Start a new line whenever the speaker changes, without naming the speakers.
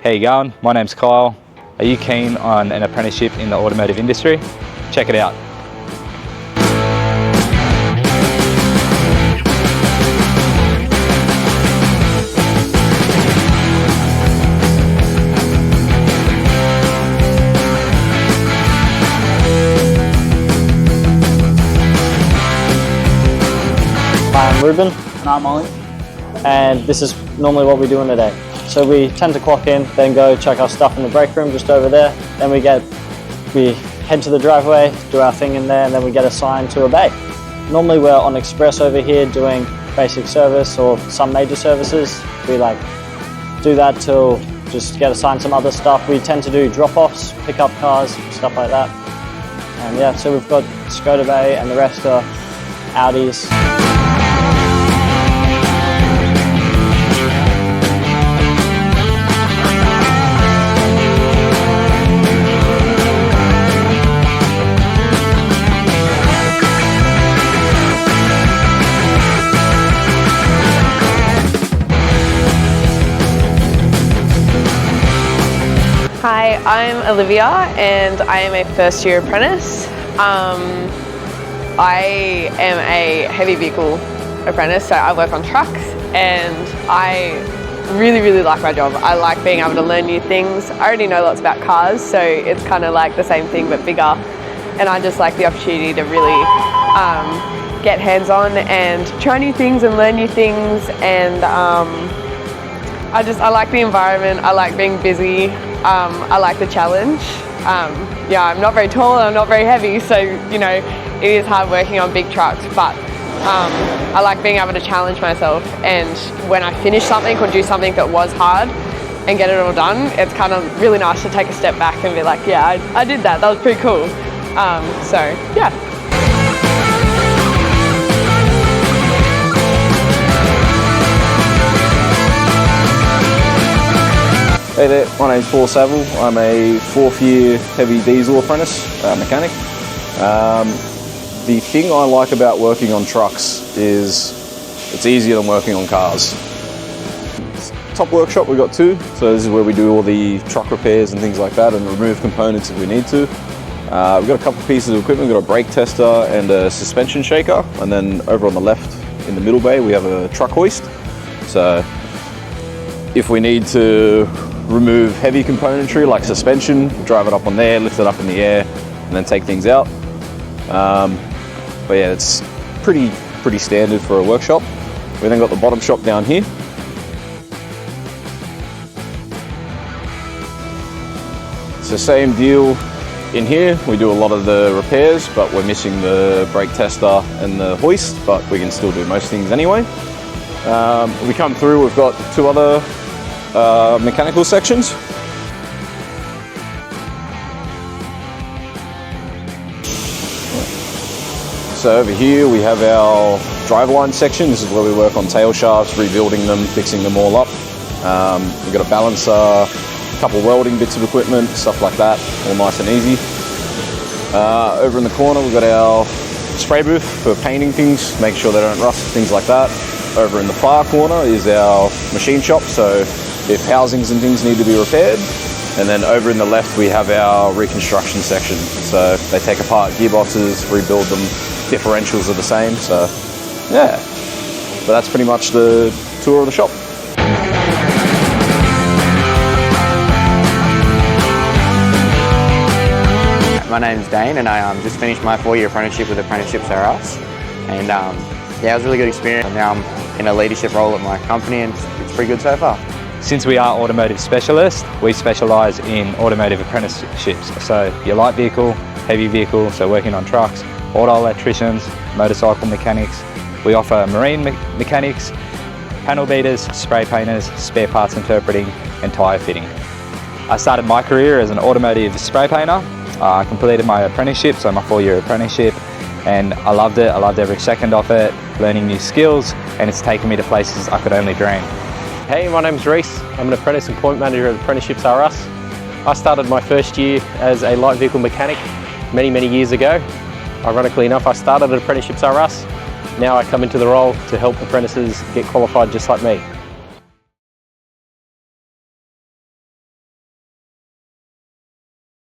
How you going? My name's Kyle. Are you keen on an apprenticeship in the automotive industry? Check it out.
I'm Ruben. And I'm Ollie. And this is normally what we do in a day. So we tend to clock in, then go check our stuff in the break room just over there. Then we head to the driveway, do our thing in there, and then we get assigned to a bay. Normally we're on Express over here doing basic service or some major services. We do that till just get assigned some other stuff. We tend to do drop-offs, pick up cars, stuff like that. And yeah, so we've got Skoda Bay and the rest are Audis.
Hi, I'm Olivia and I am a first year apprentice. I am a heavy vehicle apprentice, so I work on trucks and I really like my job. I like being able to learn new things. I already know lots about cars, so it's kind of like the same thing but bigger, and I just like the opportunity to really get hands-on and try new things and learn new things, and I like the environment. I like being busy. I like the challenge. Yeah, I'm not very tall and I'm not very heavy, so it is hard working on big trucks, but I like being able to challenge myself, and when I finish something or do something that was hard and get it all done, it's kind of really nice to take a step back and be like, yeah, I did that. That was pretty cool. So yeah.
Hey there, my name's Paul Saville. I'm a 4th year heavy diesel apprentice mechanic. The thing I like about working on trucks is it's easier than working on cars. Top workshop, we've got 2, so this is where we do all the truck repairs and things like that and remove components if we need to. We've got a couple of pieces of equipment. We've got a brake tester and a suspension shaker, and then over on the left in the middle bay we have a truck hoist. So if we need to remove heavy componentry like suspension, drive it up on there, lift it up in the air, and then take things out. But yeah, it's pretty standard for a workshop. We then got the bottom shop down here. It's the same deal in here. We do a lot of the repairs, but we're missing the brake tester and the hoist, but we can still do most things anyway. We come through, we've got 2 other mechanical sections. So over here we have our driveline section. This is where we work on tail shafts, rebuilding them, fixing them all up. We've got a balancer, a couple welding bits of equipment, stuff like that, all nice and easy. Over in the corner we've got our spray booth for painting things, make sure they don't rust, things like that. Over in the far corner is our machine shop, so if housings and things need to be repaired. And then over in the left we have our reconstruction section. So they take apart gearboxes, rebuild them, differentials are the same, so yeah. But that's pretty much the tour of the shop.
My name's Dane and I just finished my 4-year apprenticeship with Apprenticeships Are Us. And yeah, it was a really good experience. Now I'm in a leadership role at my company and it's pretty good so far.
Since we are automotive specialists, we specialise in automotive apprenticeships. So your light vehicle, heavy vehicle, so working on trucks, auto electricians, motorcycle mechanics. We offer marine mechanics, panel beaters, spray painters, spare parts interpreting and tyre fitting. I started my career as an automotive spray painter. I completed my apprenticeship, so my 4-year apprenticeship, and I loved it. I loved every second of it, learning new skills, and it's taken me to places I could only dream.
Hey, my name's Rhys. I'm an apprentice and point manager at Apprenticeships Are Us. I started my first year as a light vehicle mechanic many years ago. Ironically enough, I started at Apprenticeships Are Us. Now I come into the role to help apprentices get qualified just like me.